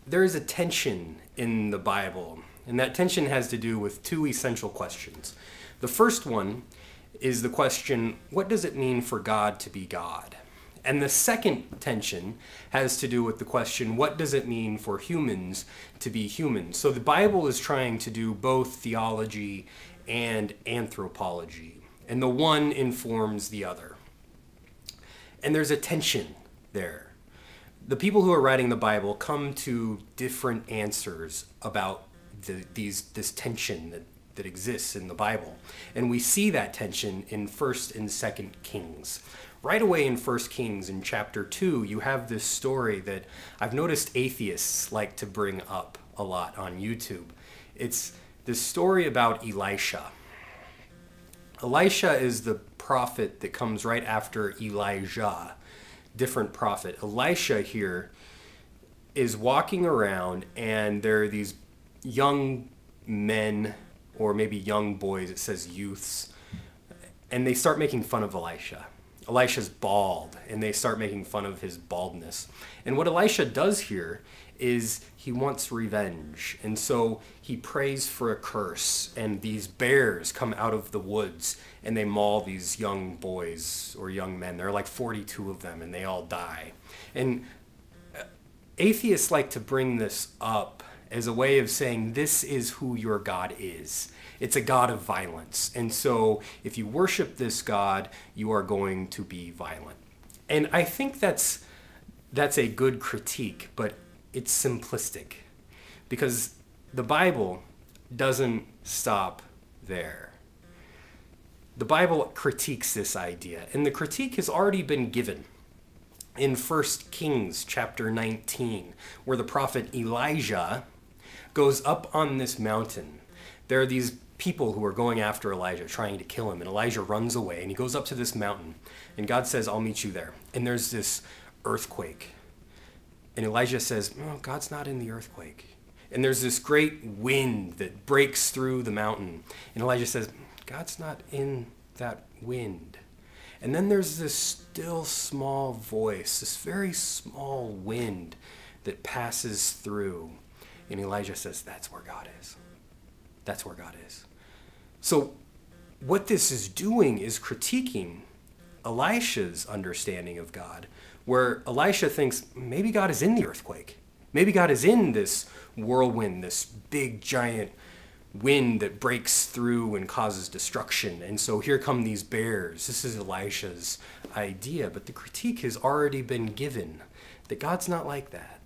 There is a tension in the Bible, and that tension has to do with two essential questions. The first one is the question, what does it mean for God to be God? And the second tension has to do with the question, what does it mean for humans to be humans? So the Bible is trying to do both theology and anthropology, and the one informs the other. And there's a tension there. The people who are writing the Bible come to different answers about this tension that exists in the Bible. And we see that tension in 1st and 2nd Kings. Right away in 1 Kings, in chapter 2, you have this story that I've noticed atheists like to bring up a lot on YouTube. It's this story about Elisha. Elisha is the prophet that comes right after Elijah, different prophet. Elisha here is walking around, and there are these young men, or maybe young boys, it says youths, and they start making fun of Elisha. Elisha's bald, and they start making fun of his baldness. And what Elisha does here is he wants revenge. And so he prays for a curse, and these bears come out of the woods, and they maul these young boys or young men. There are like 42 of them, and they all die. And atheists like to bring this up as a way of saying this is who your God is. It's a God of violence. And so if you worship this God, you are going to be violent. And I think that's a good critique, but it's simplistic, because the Bible doesn't stop there. The Bible critiques this idea, and the critique has already been given in 1 Kings chapter 19, where the prophet Elijah goes up on this mountain. There are these people who are going after Elijah, trying to kill him, and Elijah runs away, and he goes up to this mountain, and God says, I'll meet you there. And there's this earthquake. And Elijah says, no, God's not in the earthquake. And there's this great wind that breaks through the mountain. And Elijah says, God's not in that wind. And then there's this still small voice, this very small wind that passes through. And Elijah says, that's where God is. That's where God is. So what this is doing is critiquing Elisha's understanding of God, where Elisha thinks maybe God is in the earthquake. Maybe God is in this whirlwind, this big giant wind that breaks through and causes destruction. And so here come these bears. This is Elisha's idea, but the critique has already been given that God's not like that.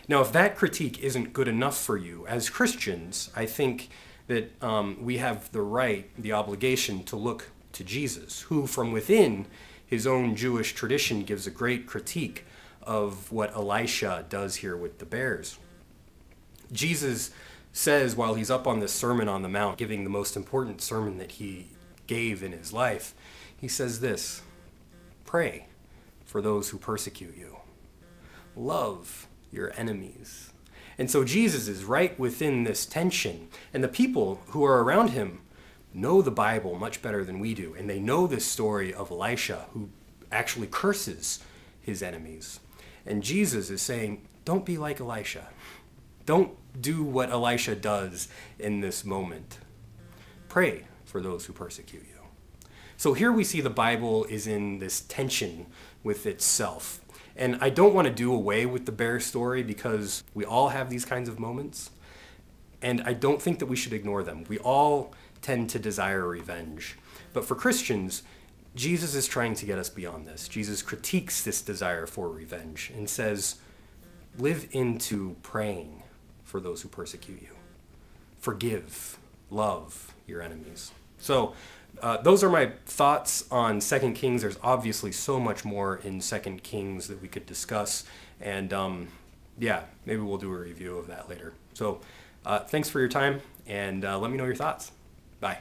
Now, if that critique isn't good enough for you, as Christians, I think that we have the right, the obligation to look to Jesus, who from within his own Jewish tradition gives a great critique of what Elisha does here with the bears. Jesus says while he's up on this Sermon on the Mount, giving the most important sermon that he gave in his life, he says this, pray for those who persecute you. Love your enemies. And so Jesus is right within this tension, and the people who are around him know the Bible much better than we do, and they know this story of Elisha, who actually curses his enemies. And Jesus is saying, don't be like Elisha. Don't do what Elisha does in this moment. Pray for those who persecute you. So here we see the Bible is in this tension with itself. And I don't want to do away with the bear story, because we all have these kinds of moments. And I don't think that we should ignore them. We all tend to desire revenge. But for Christians, Jesus is trying to get us beyond this. Jesus critiques this desire for revenge and says, live into praying for those who persecute you. Forgive, love your enemies. So those are my thoughts on 2 Kings. There's obviously so much more in 2 Kings that we could discuss. And yeah, maybe we'll do a review of that later. So thanks for your time, and let me know your thoughts. Bye.